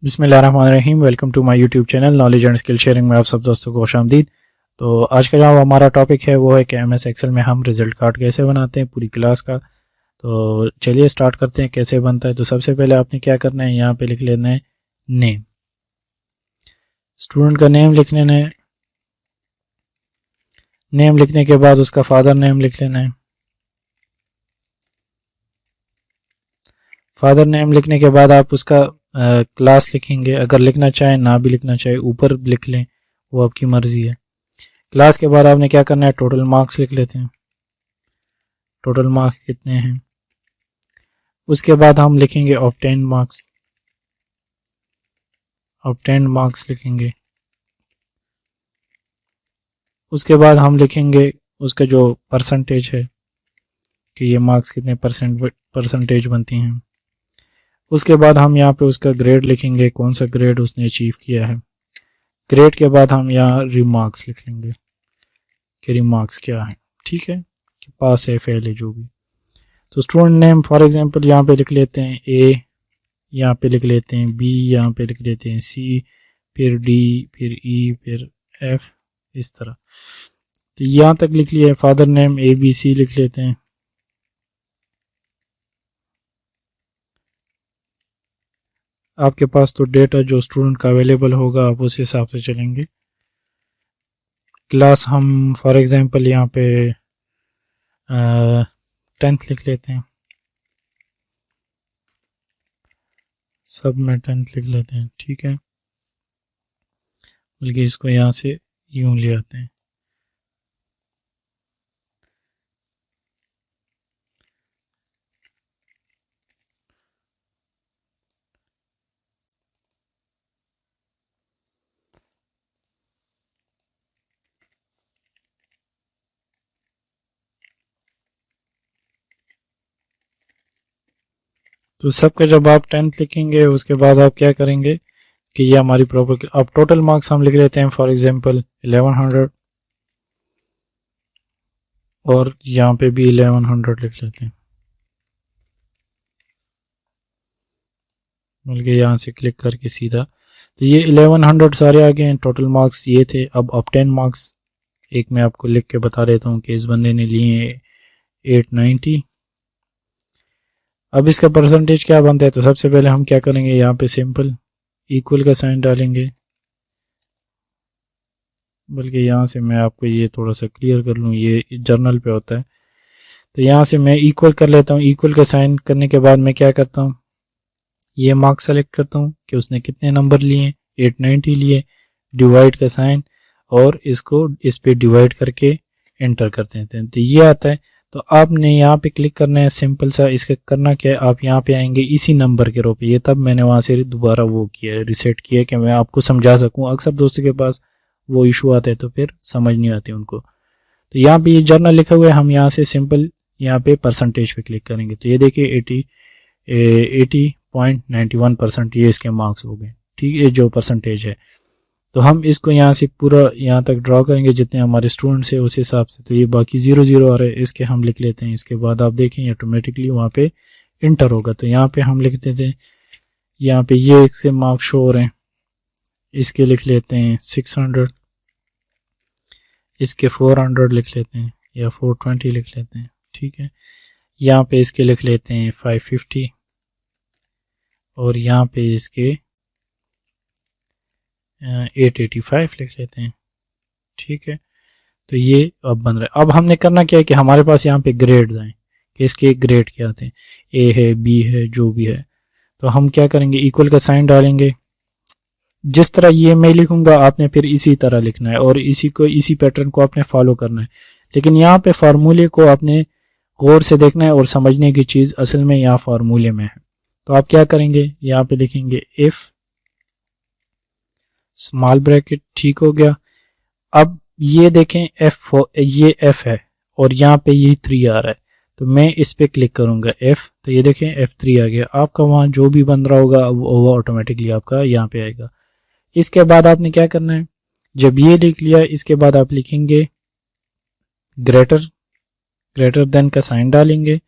बिस्मिल्लाहिर्रहमानिर्रहीम। Welcome to my YouTube channel knowledge and skill sharing में आप सब दोस्तों को खुशामदीद। तो आज का जो हमारा टॉपिक है वो है कि एमएस एक्सेल में हम रिजल्ट कार्ड कैसे बनाते हैं पूरी क्लास का। तो चलिए स्टार्ट करते हैं कैसे बनता है। तो सबसे पहले आपने क्या करना है, यहाँ पे लिख लेना है नेम, स्टूडेंट का नेम लिख लेना है। नेम लिखने के बाद उसका फादर नेम लिख लेना है। फादर नेम लिखने के बाद आप उसका क्लास लिखेंगे, अगर लिखना चाहें ना भी लिखना चाहे ऊपर लिख लें, वो आपकी मर्जी है। क्लास के बाद आपने क्या करना है, टोटल मार्क्स लिख लेते हैं, टोटल मार्क्स कितने हैं। उसके बाद हम लिखेंगे ऑब्टेन मार्क्स, ऑब्टेन मार्क्स लिखेंगे। उसके बाद हम लिखेंगे उसका जो परसेंटेज है कि ये मार्क्स कितने परसेंटेज बनती हैं। उसके बाद हम यहाँ पे उसका ग्रेड लिखेंगे, कौन सा ग्रेड उसने अचीव किया है। ग्रेड के बाद हम यहाँ रिमार्क्स लिख लेंगे कि रिमार्क्स क्या है, ठीक है, कि पास है फेल है जो भी। तो स्टूडेंट नेम फॉर एग्जांपल यहाँ पे लिख लेते हैं ए, यहाँ पे लिख लेते हैं बी, यहाँ पे लिख लेते हैं सी, फिर डी, फिर ई, फिर एफ, इस तरह। तो यहाँ तक लिख लिया। Father name A B C लिख लेते हैं। आपके पास तो डेटा जो स्टूडेंट का अवेलेबल होगा आप उस हिसाब से चलेंगे। क्लास हम फॉर एग्जांपल यहाँ पे 10th लिख लेते हैं, सब में 10th लिख लेते हैं, ठीक है। बल्कि इसको यहाँ से यूं ले आते हैं। तो सबका जब आप 10th लिखेंगे उसके बाद आप क्या करेंगे कि ये हमारी प्रॉपर, अब टोटल मार्क्स हम लिख लेते हैं फॉर एग्जांपल 1100 और यहाँ पे भी 1100 लिख लेते हैं। बल्कि यहाँ से क्लिक करके सीधा, तो ये 1100 सारे आ गए हैं। टोटल मार्क्स ये थे। अब ऑब्टेन मार्क्स एक मैं आपको लिख के बता देता हूँ कि इस बंदे ने लिए 890। अब इसका परसेंटेज क्या बनता है, तो सबसे पहले हम क्या करेंगे, यहाँ पे सिंपल इक्वल का साइन डालेंगे। बल्कि यहाँ से मैं आपको ये थोड़ा सा क्लियर कर लूँ, ये जर्नल पे होता है। तो यहाँ से मैं इक्वल कर लेता हूँ। इक्वल का साइन करने के बाद मैं क्या करता हूँ, ये मार्क्स सेलेक्ट करता हूँ कि उसने कितने नंबर लिए, 890 लिए, डिवाइड का साइन, और इसको इस पे डिवाइड करके एंटर कर देते हैं। तो ये आता है। तो आपने यहाँ पे क्लिक करना है, सिंपल सा। इसका करना क्या है, आप यहाँ पे आएंगे इसी नंबर के रो पे। ये तब मैंने वहाँ से दोबारा वो किया, रिसेट किया कि मैं आपको समझा सकूँ। अक्सर दोस्तों के पास वो इशू आता है तो फिर समझ नहीं आती उनको। तो यहाँ पे ये जर्नल लिखा हुआ है, हम यहाँ से सिंपल यहाँ पे परसेंटेज पे क्लिक करेंगे। तो ये देखिए 80.91% ये इसके मार्क्स हो गए, ठीक है, जो परसेंटेज है। तो हम इसको यहाँ से पूरा यहाँ तक ड्रॉ करेंगे जितने हमारे स्टूडेंट्स है उस हिसाब से। तो ये बाकी 00 आ रहे हैं, इसके हम लिख लेते हैं। इसके बाद आप देखें ऑटोमेटिकली वहाँ पे इंटर होगा। तो यहाँ पे हम लिख देते हैं, यहाँ पे ये इसके मार्क्स शो हो रहे हैं, इसके लिख लेते हैं 600, इसके 400 लिख लेते हैं या 420 लिख लेते हैं, ठीक है। यहाँ पे इसके लिख लेते हैं 550 और यहाँ पे इसके 885 लिख लेते हैं, ठीक है। तो ये अब बन रहा है। अब हमने करना क्या है कि हमारे पास यहाँ पे ग्रेड्स आए कि इसके ग्रेड क्या आते हैं, ए है, बी है, जो भी है। तो हम क्या करेंगे, इक्वल का साइन डालेंगे। जिस तरह ये मैं लिखूंगा आपने फिर इसी तरह लिखना है और इसी पैटर्न को आपने फॉलो करना है। लेकिन यहाँ पे फार्मूले को आपने गौर से देखना है और समझने की चीज़ असल में यहाँ फार्मूले में है। तो आप क्या करेंगे, यहाँ पे लिखेंगे इफ स्मॉल ब्रैकेट, ठीक हो गया। अब ये देखें ये एफ है और यहाँ पे ये 3 आ रहा है। तो मैं इस पे क्लिक करूंगा एफ, तो ये देखें F3 आ गया। आपका वहाँ जो भी बन रहा होगा वो ऑटोमेटिकली आपका यहाँ पे आएगा। इसके बाद आपने क्या करना है, जब ये लिख लिया इसके बाद आप लिखेंगे ग्रेटर देन का साइन डालेंगे।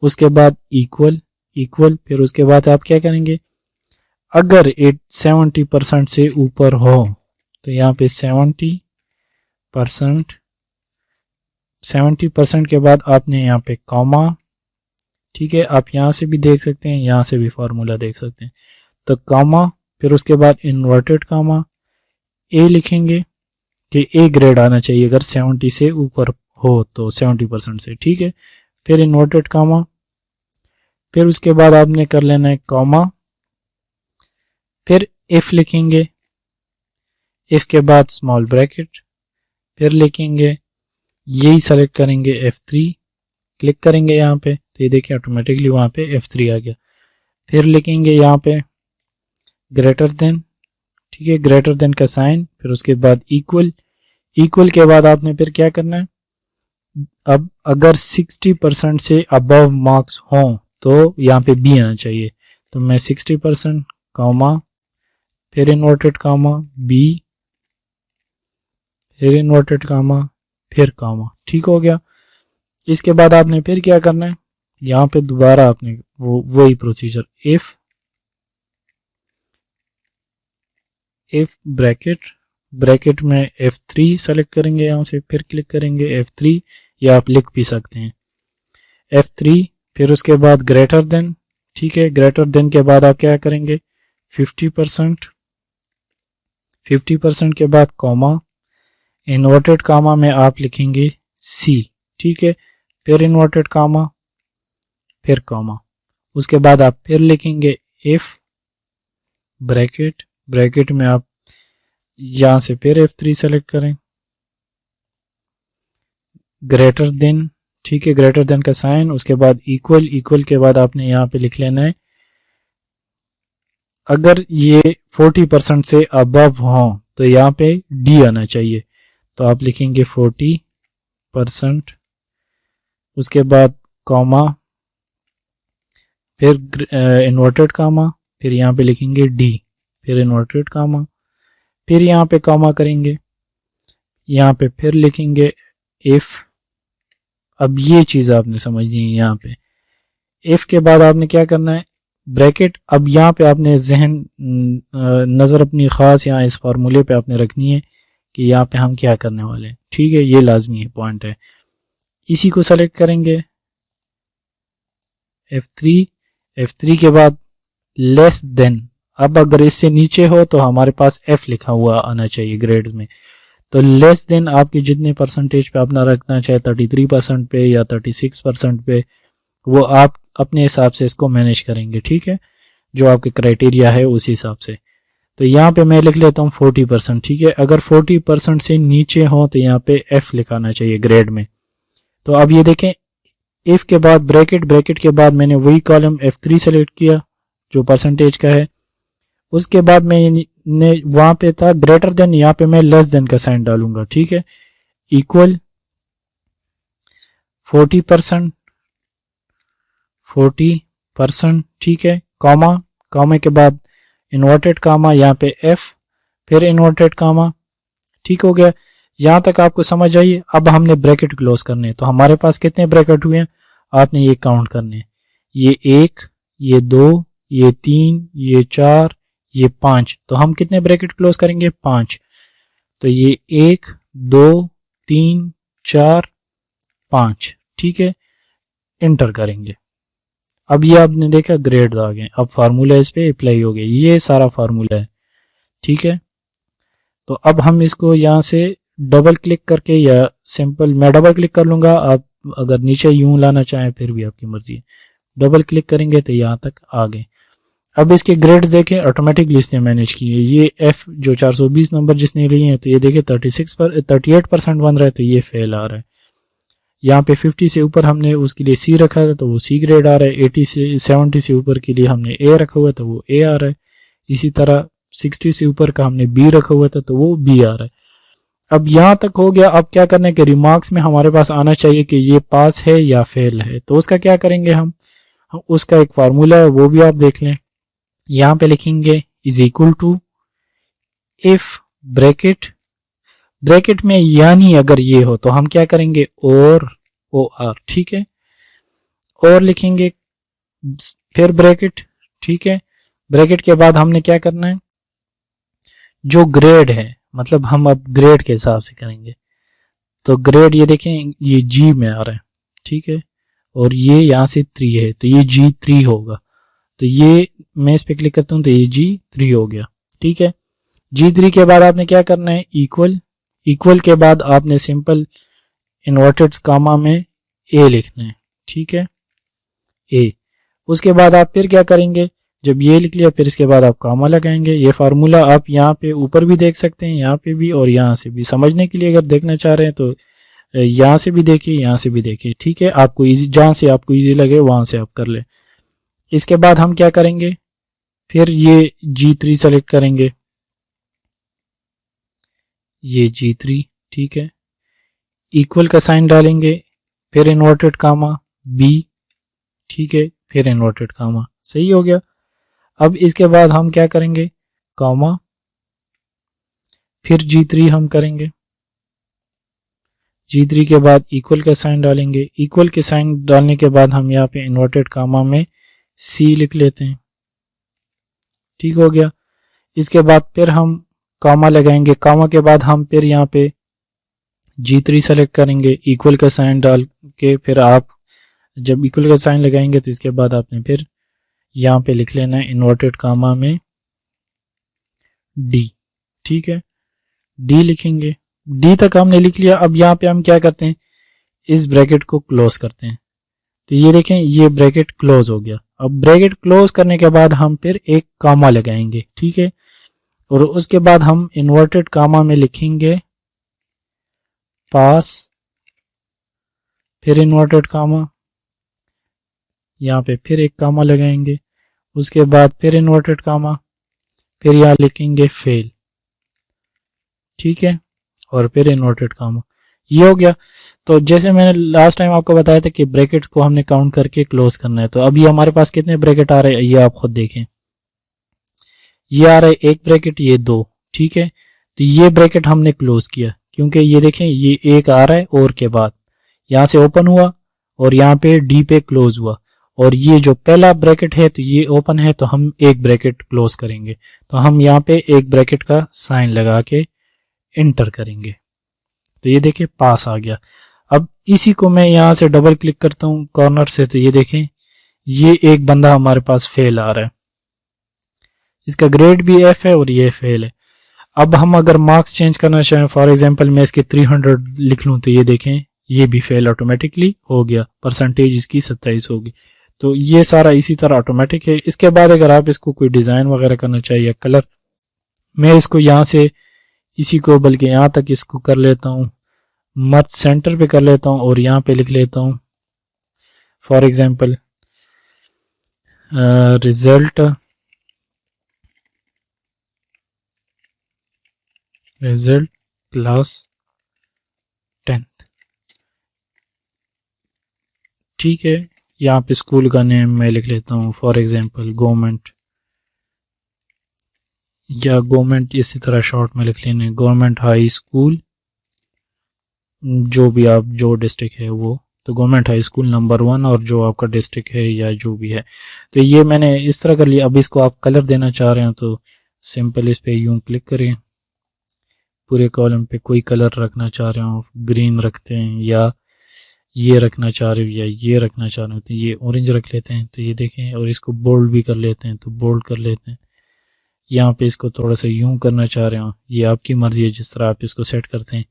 उसके बाद इक्वल, फिर उसके बाद आप क्या करेंगे, अगर 70% से ऊपर हो तो यहाँ पे 70% के बाद आपने यहाँ पे कॉमा, ठीक है, आप यहाँ से भी देख सकते हैं, यहाँ से भी फार्मूला देख सकते हैं। तो कॉमा, फिर उसके बाद इन्वर्टेड कॉमा, ए लिखेंगे कि ए ग्रेड आना चाहिए अगर 70 से ऊपर हो तो 70% से, ठीक है। फिर इन्वर्टेड कॉमा, फिर उसके बाद आपने कर लेना है कॉमा, फिर इफ लिखेंगे, इफ के बाद स्मॉल ब्रैकेट, फिर लिखेंगे, यही सेलेक्ट करेंगे F3, क्लिक करेंगे यहाँ पे तो ये देखिए ऑटोमेटिकली वहाँ पे F3 आ गया। फिर लिखेंगे यहाँ पे ग्रेटर देन, ठीक है, ग्रेटर देन का साइन, फिर उसके बाद इक्वल, इक्वल के बाद आपने फिर क्या करना है, अब अगर 60% से अबव मार्क्स हों तो यहाँ पे बी आना चाहिए। तो मैं 60% कॉमा, फिर इन्वर्टेड कॉमा बी, फिर इन्वर्टेड कॉमा, फिर कॉमा, ठीक हो गया। इसके बाद आपने फिर क्या करना है, यहाँ पे दोबारा आपने वही प्रोसीजर, इफ ब्रैकेट, ब्रैकेट में F3 सेलेक्ट करेंगे यहाँ से, फिर क्लिक करेंगे F3, या आप लिख भी सकते हैं F3, फिर उसके बाद ग्रेटर देन, ठीक है, ग्रेटर देन के बाद आप क्या करेंगे 50% के बाद कॉमा, इन्वर्टेड कॉमा में आप लिखेंगे C, ठीक है, फिर इन्वर्टेड कॉमा, फिर कॉमा, उसके बाद आप फिर लिखेंगे इफ ब्रैकेट, ब्रैकेट में आप यहां से फिर F3 सेलेक्ट करें, ग्रेटर देन, ठीक है, ग्रेटर देन का साइन, उसके बाद इक्वल, इक्वल के बाद आपने यहाँ पे लिख लेना है अगर ये 40% से अबव हो तो यहाँ पे D आना चाहिए, तो आप लिखेंगे 40%, उसके बाद कॉमा, फिर इन्वर्टेड कॉमा, फिर यहाँ पे लिखेंगे D, फिर इन्वर्टेड कॉमा, फिर यहाँ पे कॉमा करेंगे, यहाँ पे फिर लिखेंगे इफ। अब ये चीज़ आपने समझनी है, यहाँ पे इफ के बाद आपने क्या करना है ब्रैकेट। अब यहाँ पे आपने जहन नज़र अपनी ख़ास यहाँ इस फार्मूले पे आपने रखनी है कि यहाँ पे हम क्या करने वाले हैं, ठीक है, ये लाजमी है, पॉइंट है। इसी को सेलेक्ट करेंगे F3, F3 के बाद लेस देन, अब अगर इससे नीचे हो तो हमारे पास F लिखा हुआ आना चाहिए ग्रेड्स में, तो लेस देन आपकी जितने परसेंटेज पे अपना रखना चाहे 33% पे या 36% पे, वो आप अपने हिसाब से इसको मैनेज करेंगे, ठीक है, जो आपके क्राइटेरिया है उस हिसाब से। तो यहाँ पे मैं लिख लेता हूँ 40%, ठीक है, अगर 40% से नीचे हो तो यहाँ पे F लिखाना चाहिए ग्रेड में। तो अब ये देखें इफ के बाद ब्रैकेट, ब्रैकेट के बाद मैंने वही कॉलम F3 सेलेक्ट किया जो परसेंटेज का है, उसके बाद मैंने वहां पे था ग्रेटर देन, यहाँ पे मैं लेस देन का साइन डालूंगा, ठीक है, इक्वल 40%, ठीक है, कॉमा, कॉमा के बाद इन्वर्टेड कॉमा, यहाँ पे F, फिर इन्वर्टेड कॉमा, ठीक हो गया। यहाँ तक आपको समझ आई। अब हमने ब्रैकेट क्लोज करने, तो हमारे पास कितने ब्रैकेट हुए हैं आपने ये काउंट करने, ये 1, ये 2, ये 3, ये 4, ये 5, तो हम कितने ब्रैकेट क्लोज करेंगे 5, तो ये 1, 2, 3, 4, 5, ठीक है, इंटर करेंगे। अब ये आपने देखा ग्रेड आ गए, अब फार्मूला इस पे अप्लाई हो गया, ये सारा फार्मूला है, ठीक है। तो अब हम इसको यहाँ से डबल क्लिक करके, या सिंपल मैं डबल क्लिक कर लूंगा, आप अगर नीचे यूं लाना चाहें फिर भी आपकी मर्जी है, डबल क्लिक करेंगे तो यहाँ तक आ गए। अब इसके ग्रेड्स देखें ऑटोमेटिकली इसने मैनेज किए, ये F जो 420 नंबर जिसने लिए हैं, तो ये देखें 38% बन रहा है, तो ये फेल आ रहा है। यहाँ पे 50 से ऊपर हमने उसके लिए C रखा था तो वो C ग्रेड आ रहा है, 80 से 70 से ऊपर के लिए हमने A रखा हुआ था वो A आ रहा है, इसी तरह 60 से ऊपर का हमने B रखा हुआ था तो वो B आ रहा है। अब यहाँ तक हो गया। अब क्या करना है कि रिमार्क्स में हमारे पास आना चाहिए कि ये पास है या फेल है, तो उसका क्या करेंगे हम उसका एक फार्मूला है वो भी आप देख लें। यहाँ पे लिखेंगे is equal to if bracket, bracket में यानी अगर ये हो तो हम क्या करेंगे और OR, ठीक है, और लिखेंगे फिर ब्रैकेट, ठीक है, ब्रैकेट के बाद हमने क्या करना है, जो ग्रेड है, मतलब हम अब ग्रेड के हिसाब से करेंगे। तो ग्रेड ये देखें ये जी में आ रहा है, ठीक है, और ये यहाँ से 3 है तो ये G3 होगा। तो ये मैं इस पे क्लिक करता हूँ तो ये G3 हो गया, ठीक है। G3 के बाद आपने क्या करना है, इक्वल, इक्वल के बाद आपने सिंपल इन्वर्टेड कामा में ए लिखना है, ठीक है, ए। उसके बाद आप फिर क्या करेंगे, जब ये लिख लिया फिर इसके बाद आप कामा लगाएंगे। ये फार्मूला आप यहाँ पे ऊपर भी देख सकते हैं, यहाँ पे भी और यहाँ से भी। समझने के लिए अगर देखना चाह रहे हैं तो यहाँ से भी देखिए, यहाँ से भी देखिए, ठीक है। आपको इजी, जहाँ से आपको इजी लगे वहां से आप कर ले। इसके बाद हम क्या करेंगे, फिर ये G3 सेलेक्ट करेंगे, ये G3, ठीक है, इक्वल का साइन डालेंगे, फिर इन्वर्टेड कामा B, ठीक है, फिर इन्वर्टेड कामा, सही हो गया। अब इसके बाद हम क्या करेंगे, कामा, फिर G3 हम करेंगे, G3 के बाद इक्वल का साइन डालेंगे, इक्वल के साइन डालने के बाद हम यहाँ पे इन्वर्टेड कामा में C लिख लेते हैं, ठीक हो गया। इसके बाद फिर हम कामा लगाएंगे, कामा के बाद हम फिर यहाँ पे G3 सेलेक्ट करेंगे, इक्वल का साइन डाल के फिर आप जब इक्वल का साइन लगाएंगे तो इसके बाद आपने फिर यहाँ पे लिख लेना है इन्वर्टेड कामा में D, ठीक है, D लिखेंगे। D तक हमने लिख लिया। अब यहाँ पे हम क्या करते हैं, इस ब्रैकेट को क्लोज करते हैं। तो ये देखें ये ब्रैकेट क्लोज हो गया। अब ब्रैकेट क्लोज करने के बाद हम फिर एक कामा लगाएंगे, ठीक है, और उसके बाद हम इन्वर्टेड कामा में लिखेंगे पास, फिर इन्वर्टेड कामा, यहाँ पे फिर एक कामा लगाएंगे, उसके बाद फिर इन्वर्टेड कामा, फिर यहाँ लिखेंगे फेल, ठीक है, और फिर इन्वर्टेड कामा। ये हो गया। तो जैसे मैंने लास्ट टाइम आपको बताया था कि ब्रैकेट्स को हमने काउंट करके क्लोज करना है। तो अभी हमारे पास कितने ब्रैकेट आ रहे हैं ये आप खुद देखें। ये आ रहा है एक ब्रैकेट, ये 2, ठीक है। तो ये ब्रैकेट हमने क्लोज किया क्योंकि ये देखें ये एक आ रहा है और के बाद यहाँ से ओपन हुआ और यहाँ पे डी पे क्लोज हुआ, और ये जो पहला ब्रैकेट है तो ये ओपन है तो हम एक ब्रैकेट क्लोज करेंगे। तो हम यहाँ पे एक ब्रैकेट का साइन लगा के इंटर करेंगे। तो ये देखें पास आ गया। अब इसी को मैं यहाँ से डबल क्लिक करता हूँ कॉर्नर से, तो ये देखें ये एक बंदा हमारे पास फेल आ रहा है, इसका ग्रेड भी F है और ये फेल है। अब हम अगर मार्क्स चेंज करना चाहें, फॉर एग्जांपल मैं इसके 300 लिख लूँ तो ये देखें ये भी फेल ऑटोमेटिकली हो गया, परसेंटेज इसकी 27 होगी। तो ये सारा इसी तरह ऑटोमेटिक है। इसके बाद अगर आप इसको कोई डिज़ाइन वगैरह करना चाहिए या कलर, मैं इसको यहाँ से इसी को बल्कि यहाँ तक इसको कर लेता हूँ, मर्ज सेंटर पे कर लेता हूँ और यहाँ पे लिख लेता हूँ for example result class 10th, ठीक है। यहाँ पे स्कूल का नेम मैं लिख लेता हूँ फॉर एग्जांपल गवर्नमेंट, या गवर्नमेंट इसी तरह शॉर्ट में लिख लेने गवर्नमेंट हाई स्कूल, जो भी आप जो डिस्ट्रिक्ट है वो, तो गवर्नमेंट हाई स्कूल नंबर 1 और जो आपका डिस्ट्रिक्ट है या जो भी है। तो ये मैंने इस तरह कर लिया। अब इसको आप कलर देना चाह रहे हैं तो सिंपल इस पे यूं क्लिक करें, पूरे कॉलम पे कोई कलर रखना चाह रहे हो ग्रीन रखते हैं, या ये रखना चाह रहे हो या ये रखना चाह रहे हो तो ये ऑरेंज रख लेते हैं। तो ये देखें, और इसको बोल्ड भी कर लेते हैं तो बोल्ड कर लेते हैं। यहाँ पे इसको थोड़ा सा यूं करना चाह रहे हो, ये आपकी मर्जी है जिस तरह आप इसको सेट करते हैं।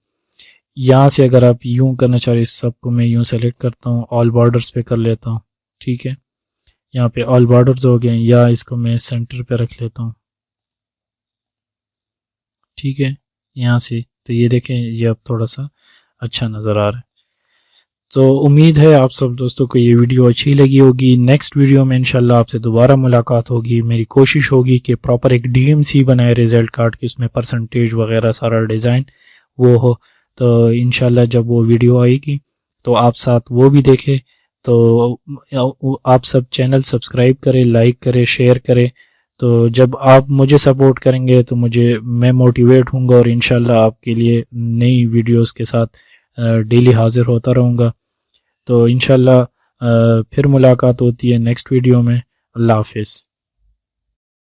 यहाँ से अगर आप यूं करना चाह रहे हैं इस सबको मैं यूं सेलेक्ट करता हूँ, ऑल बॉर्डर्स पे कर लेता हूँ, ठीक है। यहाँ पे ऑल बॉर्डर्स हो गए, या इसको मैं सेंटर पे रख लेता हूँ, ठीक है, यहाँ से। तो ये देखें ये अब थोड़ा सा अच्छा नज़र आ रहा है। तो उम्मीद है आप सब दोस्तों को ये वीडियो अच्छी लगी होगी। नेक्स्ट वीडियो में इंशाल्लाह आपसे दोबारा मुलाकात होगी। मेरी कोशिश होगी कि प्रॉपर एक DMC बनाए रिजल्ट कार्ड की, उसमें परसेंटेज वगैरह सारा डिज़ाइन वो हो। तो इंशाल्लाह जब वो वीडियो आएगी तो आप साथ वो भी देखें। तो आप सब चैनल सब्सक्राइब करें, लाइक करें, शेयर करें। तो जब आप मुझे सपोर्ट करेंगे तो मैं मोटिवेट होऊंगा और इंशाल्लाह आपके लिए नई वीडियोस के साथ डेली हाजिर होता रहूँगा। तो इंशाल्लाह फिर मुलाकात होती है नेक्स्ट वीडियो में। अल्लाह हाफिज़।